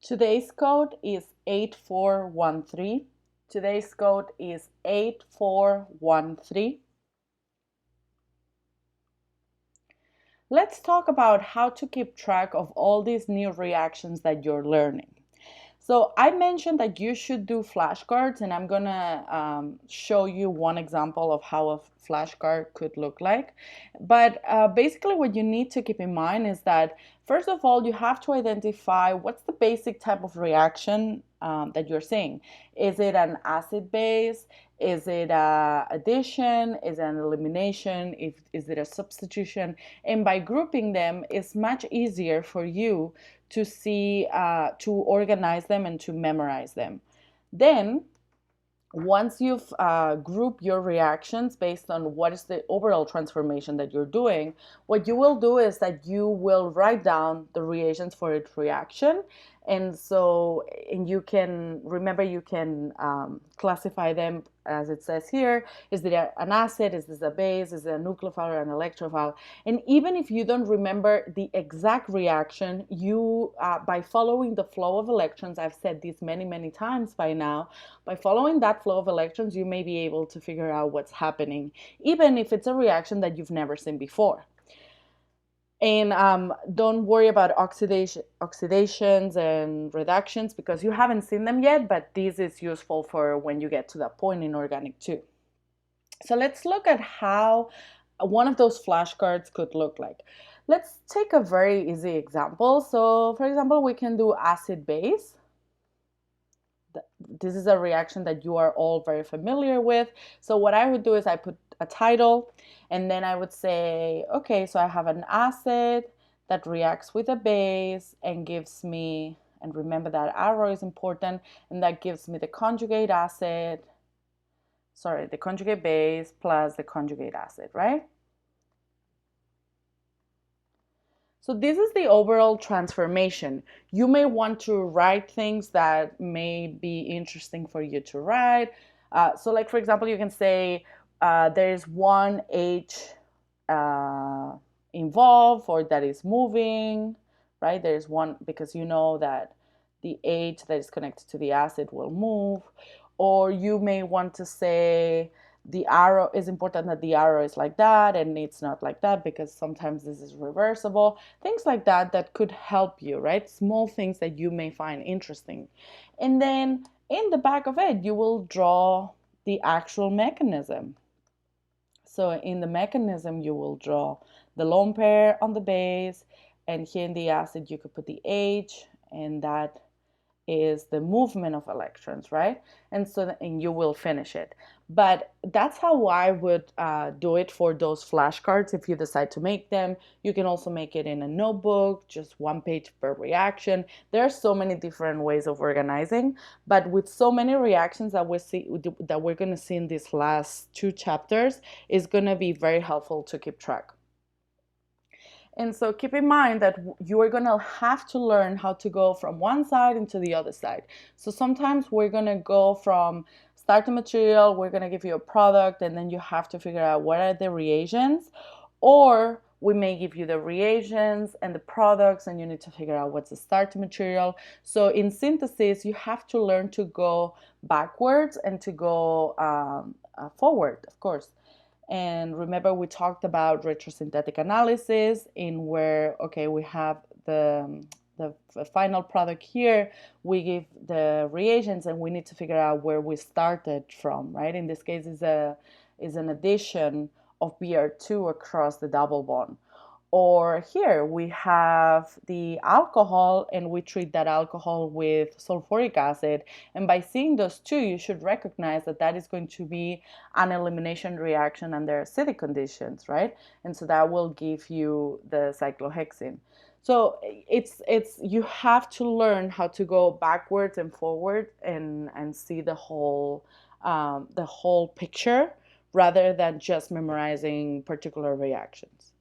Today's code is 8413. Today's code is 8413. Let's talk about how to keep track of all these new reactions that you're learning. So I mentioned that you should do flashcards, and I'm gonna show you one example of how a flashcard could look like. But basically what you need to keep in mind is that, first of all, you have to identify what's the basic type of reaction that you're seeing. Is it an acid base? Is it a addition? Is it an elimination? Is it a substitution? And by grouping them, it's much easier for you to see, to organize them and to memorize them. Then, once you've grouped your reactions based on what is the overall transformation that you're doing, what you will do is that you will write down the reagents for each reaction. And so, and you can, remember, you can classify them as it says here. Is it an acid? Is this a base? Is it a nucleophile or an electrophile? And even if you don't remember the exact reaction, you, by following the flow of electrons, I've said this many, many times by now, by following that flow of electrons, you may be able to figure out what's happening, even if it's a reaction that you've never seen before. And don't worry about oxidations and reductions because you haven't seen them yet, but this is useful for when you get to that point in organic too. So let's look at how one of those flashcards could look like. Let's take a very easy example. So for example, we can do acid base. This is a reaction that you are all very familiar with. So what I would do is I put a title, and then I would say, okay, so I have an acid that reacts with a base and gives me, and remember that arrow is important, and that gives me the conjugate acid, sorry, the conjugate base plus the conjugate acid, right? So this is the overall transformation. You may want to write things that may be interesting for you to write. So like, for example, you can say there's one H involved or that is moving, right? There's one, because you know that the H that is connected to the acid will move. Or you may want to say the arrow is important, that the arrow is like that and it's not like that because sometimes this is reversible. Things like that that could help you, right? Small things that you may find interesting. And then in the back of it, you will draw the actual mechanism. So in the mechanism, you will draw the lone pair on the base, and here in the acid, you could put the H, and that is the movement of electrons, right? And so, and you will finish it. But that's how I would do it for those flashcards if you decide to make them. You can also make it in a notebook, just one page per reaction. There are so many different ways of organizing, but with so many reactions that we're going to see in these last two chapters, it's going to be very helpful to keep track. And so keep in mind that you are going to have to learn how to go from one side into the other side. So sometimes we're going to go from starting material, we're going to give you a product, and then you have to figure out what are the reagents. Or we may give you the reagents and the products, and you need to figure out what's the starting material. So in synthesis, you have to learn to go backwards and to go forward, of course. And remember, we talked about retrosynthetic analysis in where, okay, we have the final product here, we give the reagents and we need to figure out where we started from, right? In this case, is an addition of Br2 across the double bond. Or here we have the alcohol and we treat that alcohol with sulfuric acid. And by seeing those two, you should recognize that that is going to be an elimination reaction under acidic conditions, right? And so that will give you the cyclohexene. So it's you have to learn how to go backwards and forward and see the whole picture rather than just memorizing particular reactions.